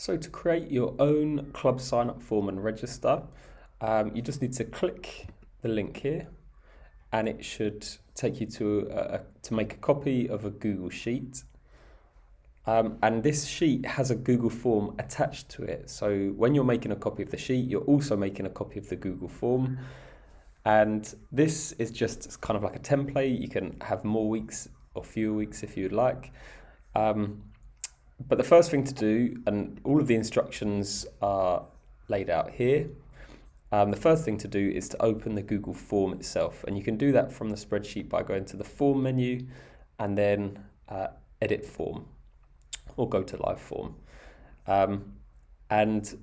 So to create your own club sign up form and register, you just need to click the link here and it should take you to make a copy of a Google Sheet. And this sheet has a Google form attached to it. So when you're making a copy of the sheet, you're also making a copy of the Google form. And this is just kind of like a template. You can have more weeks or fewer weeks if you'd like. But the first thing to do, and all of the instructions are laid out here, the first thing to do is to open the Google form itself. And you can do that from the spreadsheet by going to the form menu and then edit form, or go to live form. And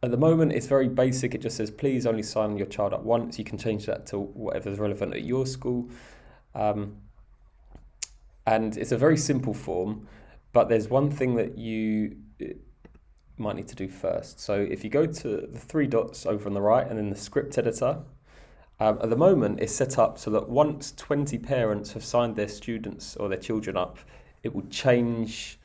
at the moment it's very basic. It just says please only sign your child up once. You can change that to whatever's relevant at your school. And it's a very simple form, but there's one thing that you might need to do first. So if you go to the three dots over on the right and then the script editor, at the moment it's set up so that once 20 parents have signed their students or their children up, it will change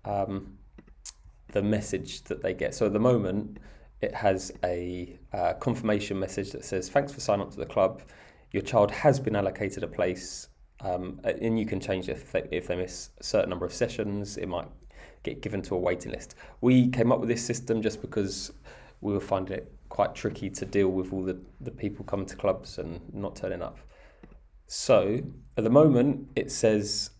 the message that they get. So at the moment it has a confirmation message that says thanks for signing up to the club, your child has been allocated a place, and you can change if they miss a certain number of sessions, it might get given to a waiting list. We came up with this system just because we were finding it quite tricky to deal with all the people coming to clubs and not turning up. So at the moment it says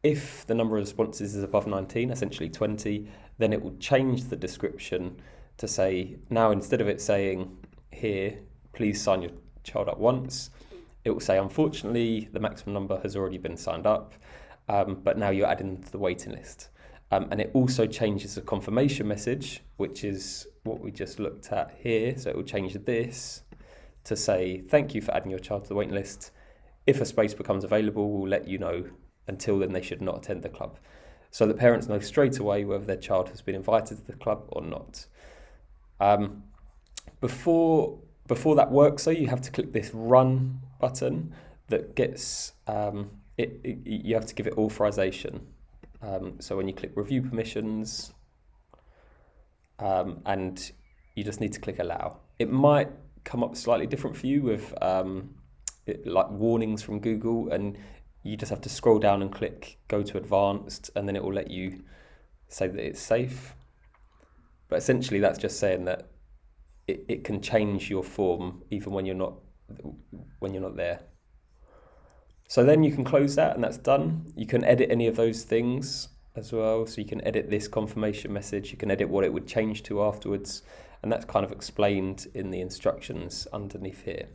if the number of responses is above 19, essentially 20, then it will change the description to say, now instead of it saying here, please sign your child up once, it will say, unfortunately, the maximum number has already been signed up, but now you're adding them to the waiting list. And it also changes the confirmation message, which is what we just looked at here. So it will change this to say, thank you for adding your child to the waiting list. If a space becomes available, we'll let you know. Until then, they should not attend the club. So that parents know straight away whether their child has been invited to the club or not. Before that works, though, you have to click this run button that gets, you have to give it authorization. So when you click review permissions, and you just need to click allow. It might come up slightly different for you with like warnings from Google, and you just have to scroll down and click go to advanced, and then it will let you say that it's safe. But essentially that's just saying that it can change your form even when you're not there. So then you can close that and that's done. You can edit any of those things as well. So you can edit this confirmation message, you can edit what it would change to afterwards, and that's kind of explained in the instructions underneath here.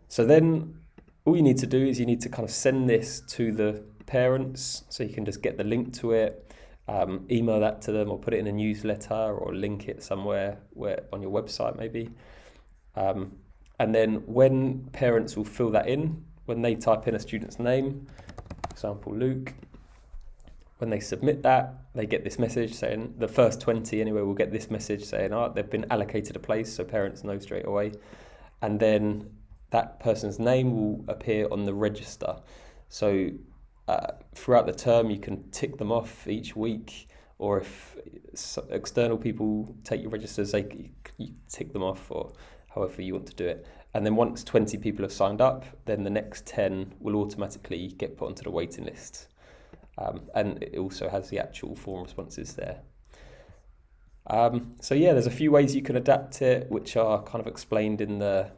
So then all you need to do is you need to kind of send this to the parents, so you can just get the link to it, email that to them or put it in a newsletter or link it somewhere on your website maybe. And then when parents will fill that in, when they type in a student's name, for example Luke, when they submit that, they get this message saying, the first 20 anyway will get this message saying, oh, they've been allocated a place, so parents know straight away. And then that person's name will appear on the register. So throughout the term, you can tick them off each week, or if external people take your registers, you tick them off, or however you want to do it. And then once 20 people have signed up, then the next 10 will automatically get put onto the waiting list. And it also has the actual form responses there. So yeah, there's a few ways you can adapt it, which are kind of explained in the,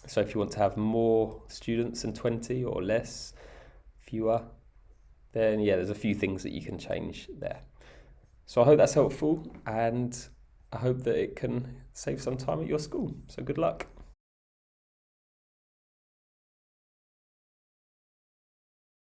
so if you want to have more students than 20 or less, fewer, then yeah, there's a few things that you can change there. So I hope that's helpful, and I hope that it can save some time at your school. So good luck.